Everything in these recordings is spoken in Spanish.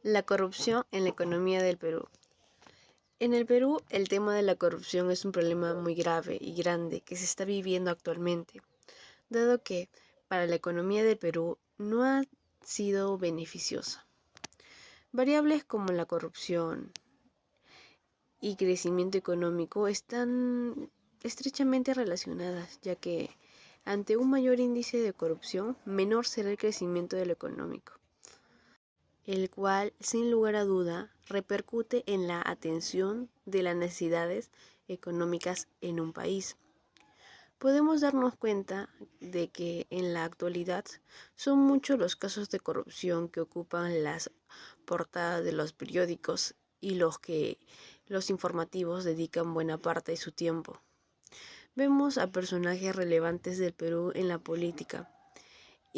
La corrupción en la economía del Perú. En el Perú, el tema de la corrupción es un problema muy grave y grande que se está viviendo actualmente, dado que para la economía del Perú no ha sido beneficiosa. Variables como la corrupción y crecimiento económico están estrechamente relacionadas, ya que ante un mayor índice de corrupción, menor será el crecimiento de lo económico, el cual, sin lugar a duda, repercute en la atención de las necesidades económicas en un país. Podemos darnos cuenta de que en la actualidad son muchos los casos de corrupción que ocupan las portadas de los periódicos y los que los informativos dedican buena parte de su tiempo. Vemos a personajes relevantes del Perú en la política,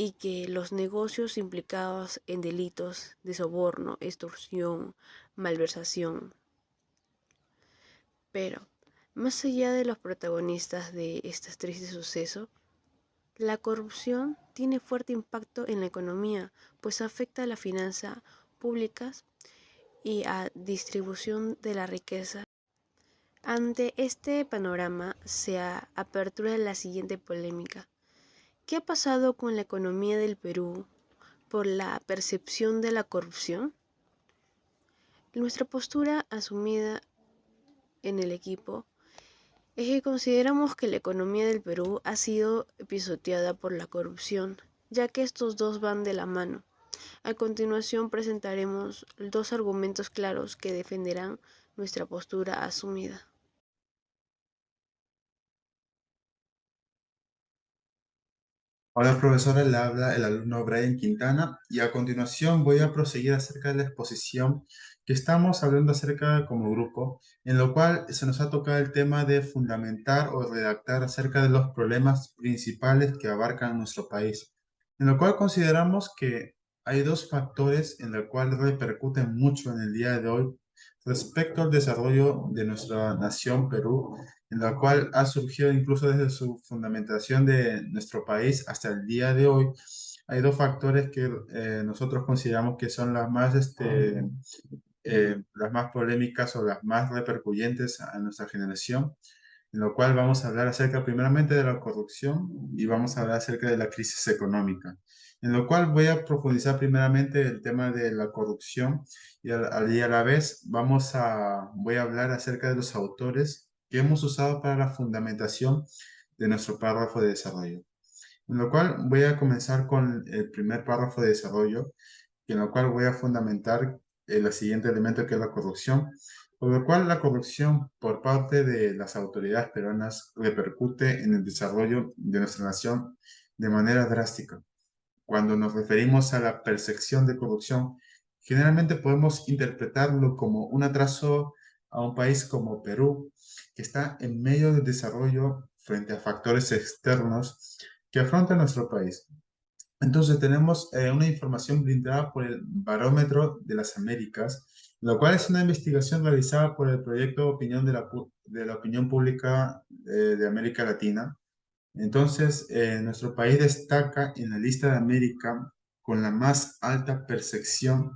y que los negocios implicados en delitos de soborno, extorsión, malversación. Pero, más allá de los protagonistas de este triste suceso, la corrupción tiene fuerte impacto en la economía, pues afecta a las finanzas públicas y a distribución de la riqueza. Ante este panorama se apertura la siguiente polémica. ¿Qué ha pasado con la economía del Perú por la percepción de la corrupción? Nuestra postura asumida en el equipo es que consideramos que la economía del Perú ha sido pisoteada por la corrupción, ya que estos dos van de la mano. A continuación presentaremos dos argumentos claros que defenderán nuestra postura asumida. Hola profesora, le habla el alumno Brian Quintana y a continuación voy a proseguir acerca de la exposición que estamos hablando acerca como grupo, en lo cual se nos ha tocado el tema de fundamentar o redactar acerca de los problemas principales que abarcan nuestro país, en lo cual consideramos que hay dos factores en los cuales repercuten mucho en el día de hoy respecto al desarrollo de nuestra nación Perú, en la cual ha surgido incluso desde su fundamentación de nuestro país hasta el día de hoy. Hay dos factores que nosotros consideramos que son las más polémicas o las más repercuyentes a nuestra generación, en lo cual vamos a hablar acerca primeramente de la corrupción y vamos a hablar acerca de la crisis económica, en lo cual voy a profundizar primeramente el tema de la corrupción y a la vez voy a hablar acerca de los autores que hemos usado para la fundamentación de nuestro párrafo de desarrollo. En lo cual voy a comenzar con el primer párrafo de desarrollo, en lo cual voy a fundamentar el siguiente elemento que es la corrupción, por lo cual la corrupción por parte de las autoridades peruanas repercute en el desarrollo de nuestra nación de manera drástica. Cuando nos referimos a la percepción de corrupción, generalmente podemos interpretarlo como un atraso a un país como Perú, que está en medio del desarrollo frente a factores externos que afronta nuestro país. Entonces tenemos una información brindada por el Barómetro de las Américas, lo cual es una investigación realizada por el Proyecto Opinión de la Opinión Pública de América Latina. Entonces, nuestro país destaca en la lista de América con la más alta percepción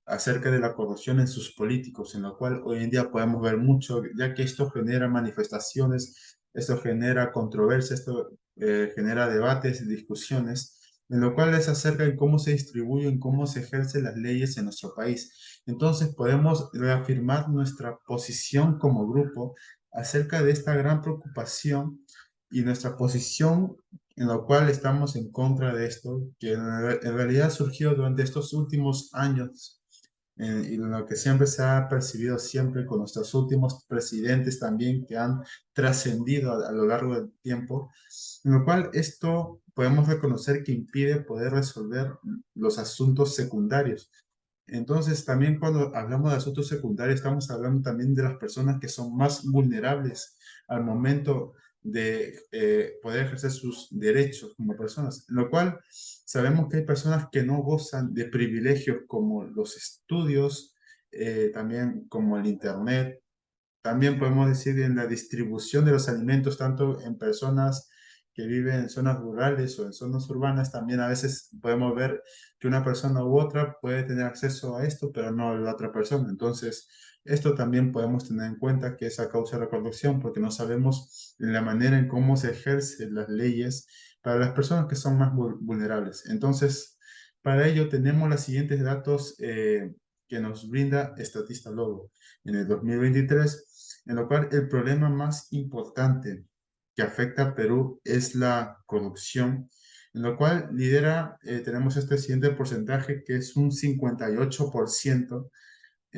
acerca de la corrupción en sus políticos, en lo cual hoy en día podemos ver mucho, ya que esto genera manifestaciones, esto genera controversia, esto genera debates y discusiones, en lo cual es acerca de cómo se distribuyen, cómo se ejercen las leyes en nuestro país. Entonces podemos reafirmar nuestra posición como grupo acerca de esta gran preocupación y nuestra posición en la cual estamos en contra de esto, que en realidad surgió durante estos últimos años y lo que siempre se ha percibido siempre con nuestros últimos presidentes también que han trascendido a lo largo del tiempo, en lo cual esto podemos reconocer que impide poder resolver los asuntos secundarios. Entonces, también cuando hablamos de asuntos secundarios, estamos hablando también de las personas que son más vulnerables al momento de poder ejercer sus derechos como personas, en lo cual sabemos que hay personas que no gozan de privilegios como los estudios, también como el Internet. También podemos decir en la distribución de los alimentos, tanto en personas que vive en zonas rurales o en zonas urbanas, también a veces podemos ver que una persona u otra puede tener acceso a esto, pero no la otra persona. Entonces, esto también podemos tener en cuenta que es a causa de la corrupción, porque no sabemos la manera en cómo se ejercen las leyes para las personas que son más vulnerables. Entonces, para ello tenemos los siguientes datos que nos brinda Statista Logo en el 2023, en lo cual el problema más importante que afecta a Perú es la corrupción, en lo cual lidera, tenemos este siguiente porcentaje que es un 58%.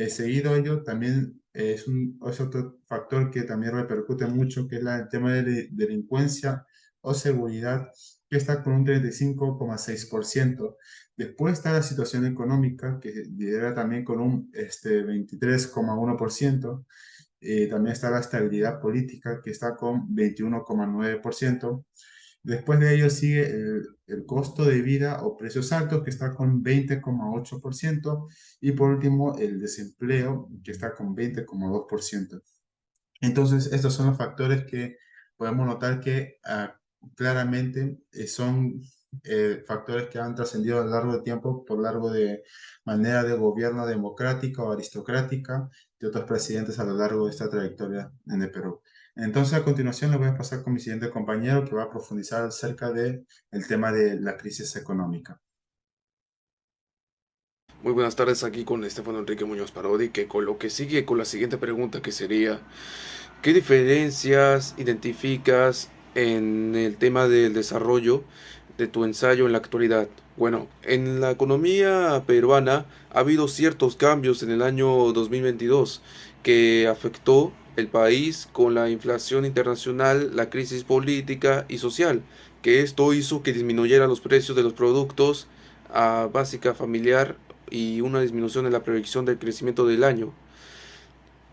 Seguido a ello, también es otro factor que también repercute mucho, que es el tema de delincuencia o seguridad, que está con un 35,6%. Después está la situación económica, que lidera también con un 23,1%. También está la estabilidad política, que está con 21,9%. Después de ello sigue el costo de vida o precios altos, que está con 20,8%. Y por último, el desempleo, que está con 20,2%. Entonces, estos son los factores que podemos notar que claramente son factores que han trascendido a lo largo del tiempo por largo de manera de gobierno democrática o aristocrática de otros presidentes a lo largo de esta trayectoria en el Perú. Entonces, a continuación, le voy a pasar con mi siguiente compañero que va a profundizar acerca del tema de la crisis económica. Muy buenas tardes, aquí con Estefano Enrique Muñoz Parodi, que con lo que sigue con la siguiente pregunta, que sería: ¿qué diferencias identificas en el tema del desarrollo de tu ensayo en la actualidad? Bueno, en la economía peruana ha habido ciertos cambios en el año 2022 que afectó el país con la inflación internacional, la crisis política y social, que esto hizo que disminuyera los precios de los productos a básica familiar y una disminución en la proyección del crecimiento del año.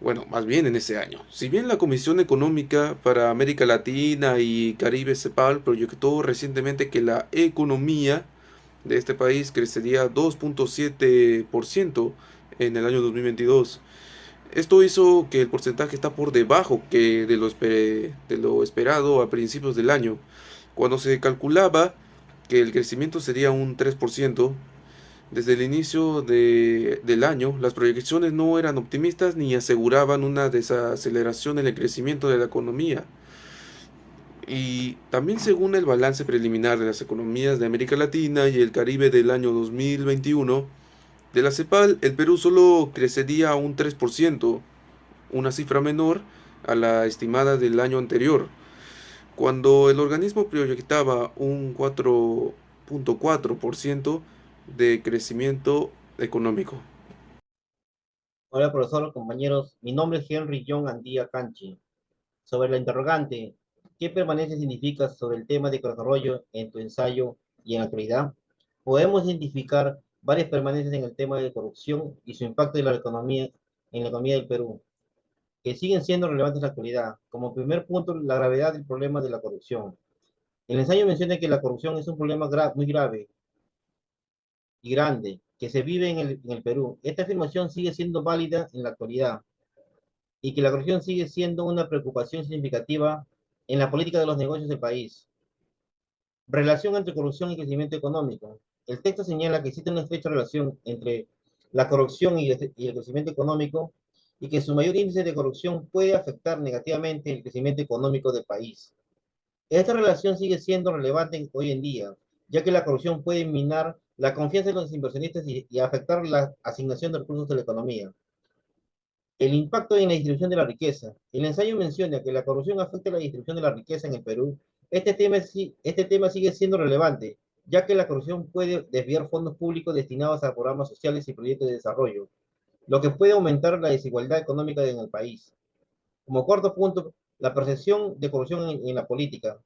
Bueno, más bien en ese año. Si bien la Comisión Económica para América Latina y Caribe CEPAL proyectó recientemente que la economía de este país crecería 2,7% en el año 2022. Esto hizo que el porcentaje está por debajo que de lo esperado a principios del año, cuando se calculaba que el crecimiento sería un 3%. Desde el inicio del año, las proyecciones no eran optimistas ni aseguraban una desaceleración en el crecimiento de la economía. Y también, según el balance preliminar de las economías de América Latina y el Caribe del año 2021, de la CEPAL, el Perú solo crecería un 3%, una cifra menor a la estimada del año anterior, cuando el organismo proyectaba un 4,4% de crecimiento económico. Hola, profesor, compañeros. Mi nombre es Henry John Andía Canchi. Sobre la interrogante, ¿qué permanencia significa sobre el tema de desarrollo en tu ensayo y en la actualidad? Podemos identificar varias permanencias en el tema de corrupción y su impacto en la economía del Perú, que siguen siendo relevantes en la actualidad. Como primer punto, la gravedad del problema de la corrupción. El ensayo menciona que la corrupción es un problema muy grave y grande que se vive en el Perú. Esta afirmación sigue siendo válida en la actualidad y que la corrupción sigue siendo una preocupación significativa en la política de los negocios del país. Relación entre corrupción y crecimiento económico. El texto señala que existe una estrecha relación entre la corrupción y el crecimiento económico y que su mayor índice de corrupción puede afectar negativamente el crecimiento económico del país. Esta relación sigue siendo relevante hoy en día, ya que la corrupción puede minar la confianza de los inversionistas y afectar la asignación de recursos de la economía. El impacto en la distribución de la riqueza. El ensayo menciona que la corrupción afecta la distribución de la riqueza en el Perú. Este tema sigue siendo relevante, ya que la corrupción puede desviar fondos públicos destinados a programas sociales y proyectos de desarrollo, lo que puede aumentar la desigualdad económica en el país. Como cuarto punto, la percepción de corrupción en la política.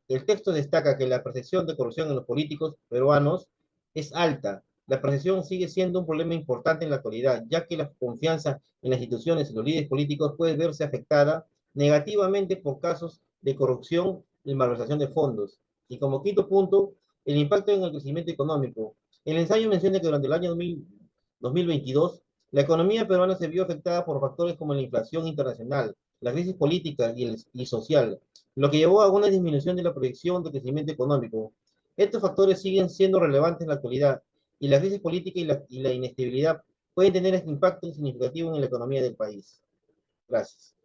El texto destaca que la percepción de corrupción en los políticos peruanos es alta. La percepción sigue siendo un problema importante en la actualidad, ya que la confianza en las instituciones y los líderes políticos puede verse afectada negativamente por casos de corrupción y malversación de fondos. Y como quinto punto, el impacto en el crecimiento económico. El ensayo menciona que durante el año 2022, la economía peruana se vio afectada por factores como la inflación internacional, la crisis política y social, lo que llevó a una disminución de la proyección de crecimiento económico. Estos factores siguen siendo relevantes en la actualidad y la crisis política y la inestabilidad pueden tener este impacto significativo en la economía del país. Gracias.